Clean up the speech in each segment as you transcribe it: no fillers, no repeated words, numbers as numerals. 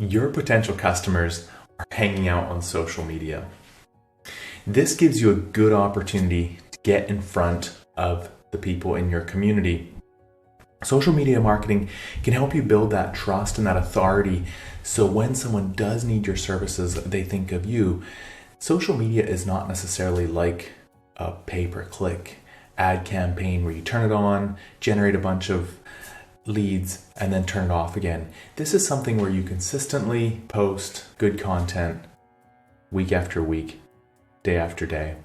your potential customers are hanging out on social media. This gives you a good opportunity to get in front of the people in your community. Social media marketing can help you build that trust and that authority, so when someone does need your services, they think of you. Social media is not necessarily like a pay-per-click ad campaign where you turn it on, generate a bunch of leads, and then turn it off again. This is something where you consistently post good content week after week, day after day.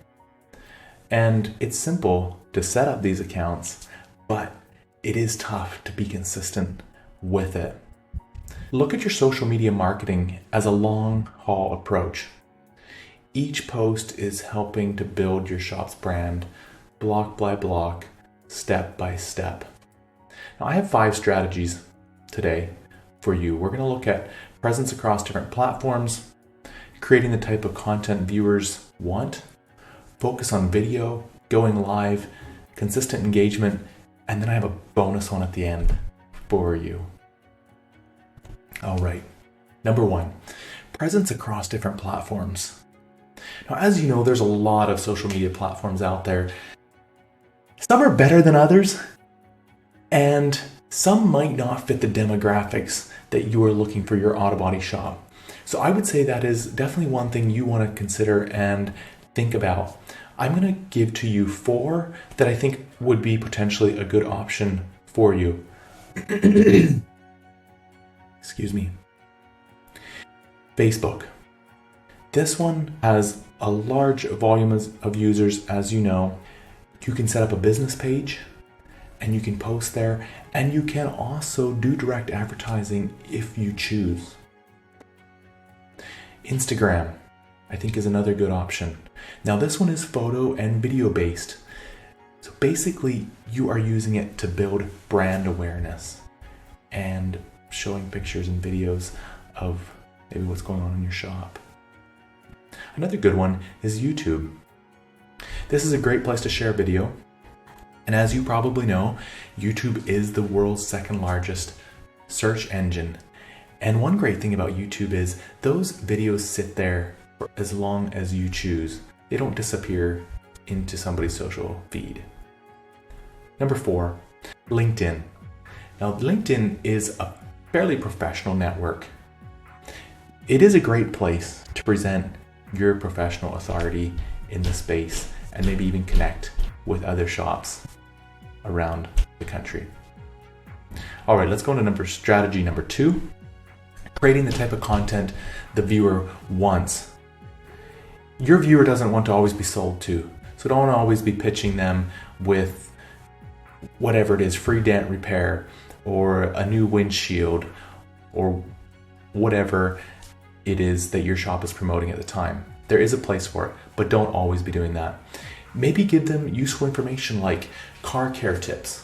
And it's simple to set up these accounts, but it is tough to be consistent with it. Look at your social media marketing as a long haul approach. Each post is helping to build your shop's brand, block by block, step by step. Now, I have 5 strategies today for you. We're going to look at presence across different platforms, creating the type of content viewers want, focus on video, going live, consistent engagement, and then I have a bonus one at the end for you. All right. Number 1, presence across different platforms. Now, as you know, there's a lot of social media platforms out there. Some are better than others, and some might not fit the demographics that you are looking for your auto body shop. So I would say that is definitely one thing you want to consider and think about. I'm going to give to you 4 that I think would be potentially a good option for you. Excuse me. Facebook. This one has a large volume of users, as you know. You can set up a business page and you can post there, and you can also do direct advertising if you choose. Instagram, I think, is another good option. Now, this one is photo and video based. So basically, you are using it to build brand awareness and showing pictures and videos of maybe what's going on in your shop. Another good one is YouTube. This is a great place to share video. And as you probably know, YouTube is the world's second largest search engine. And one great thing about YouTube is those videos sit there for as long as you choose. They don't disappear into somebody's social feed. Number 4, LinkedIn. Now, LinkedIn is a fairly professional network. It is a great place to present your professional authority in the space and maybe even connect with other shops around the country. All right, let's go into strategy number 2, creating the type of content the viewer wants. Your viewer doesn't want to always be sold to, so don't always be pitching them with whatever it is, free dent repair or a new windshield or whatever it is that your shop is promoting at the time. There is a place for it, but don't always be doing that. Maybe give them useful information like car care tips,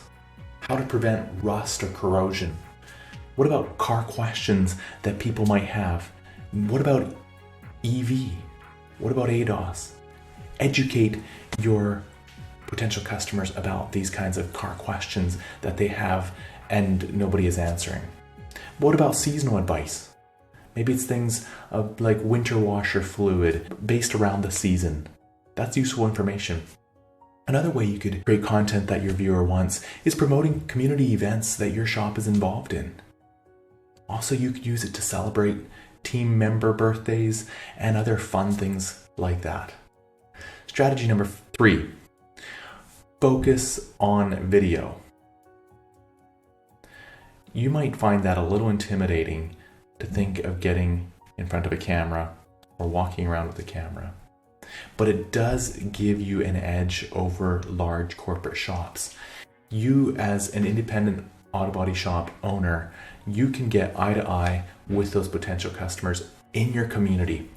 how to prevent rust or corrosion. What about car questions that people might have? What about EV? What about ADAS? Educate your potential customers about these kinds of car questions that they have and nobody is answering. What about seasonal advice? Maybe it's things like winter washer fluid based around the season. That's useful information. Another way you could create content that your viewer wants is promoting community events that your shop is involved in. Also, you could use it to celebrate team member birthdays and other fun things like that. Strategy number 3, focus on video. You might find that a little intimidating to think of getting in front of a camera or walking around with a camera. But it does give you an edge over large corporate shops. You, as an independent auto body shop owner, you can get eye to eye with those potential customers in your community.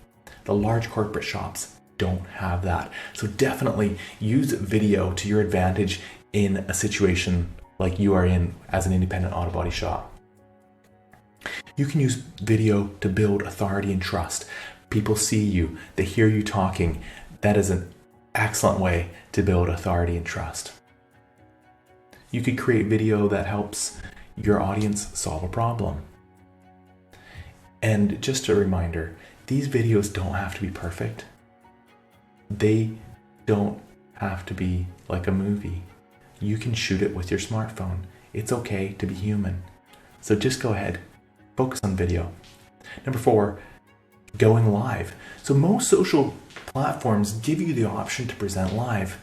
The large corporate shops don't have that. So definitely use video to your advantage in a situation like you are in as an independent auto body shop. You can use video to build authority and trust. People see you, they hear you talking. That is an excellent way to build authority and trust. You could create video that helps your audience solve a problem. And just a reminder, these videos don't have to be perfect. They don't have to be like a movie. You can shoot it with your smartphone. It's okay to be human. So just go ahead, focus on video. Number 4, going live. So most social platforms give you the option to present live.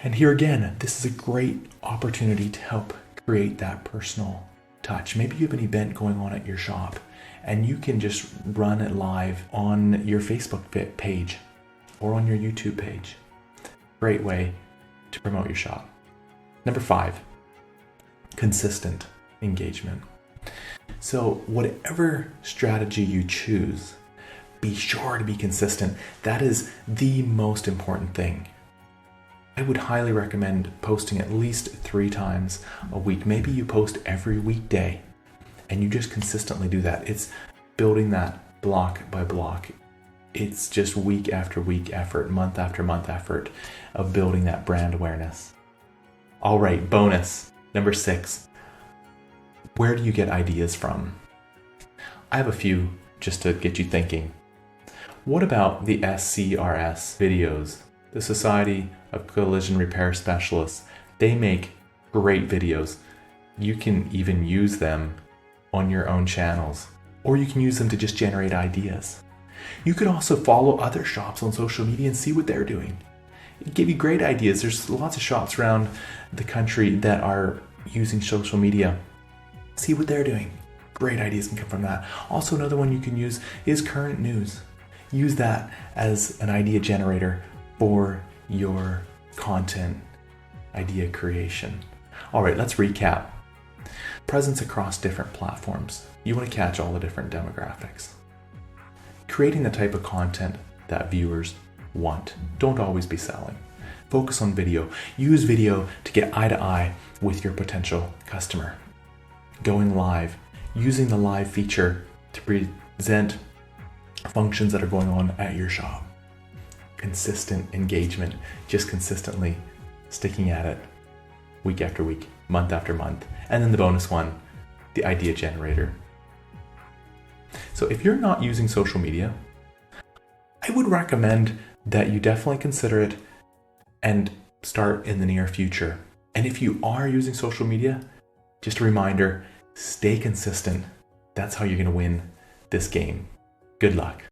And here again, this is a great opportunity to help create that personal touch. Maybe you have an event going on at your shop and you can just run it live on your Facebook page or on your YouTube page. Great way to promote your shop. Number 5, consistent engagement. So whatever strategy you choose, be sure to be consistent. That is the most important thing. I would highly recommend posting at least 3 times a week. Maybe you post every weekday and you just consistently do that. It's building that block by block. It's just week after week effort, month after month effort of building that brand awareness. All right, bonus. Number 6. Where do you get ideas from? I have a few just to get you thinking. What about the SCRS videos? The Society of Collision Repair Specialists. They make great videos. You can even use them on your own channels, or you can use them to just generate ideas. You could also follow other shops on social media and see what they're doing. It give you great ideas. There's lots of shops around the country that are using social media. See what they're doing. Great ideas can come from that. Also, another one you can use is Current News. Use that as an idea generator for your content idea creation. All right, let's recap. Presence across different platforms. You want to catch all the different demographics. Creating the type of content that viewers want. Don't always be selling. Focus on video. Use video to get eye to eye with your potential customer. Going live. Using the live feature to present functions that are going on at your shop. Consistent engagement. Just consistently sticking at it week after week, month after month. And then the bonus one, the idea generator. So if you're not using social media, I would recommend that you definitely consider it and start in the near future. And if you are using social media, just a reminder, stay consistent. That's how you're going to win this game. Good luck.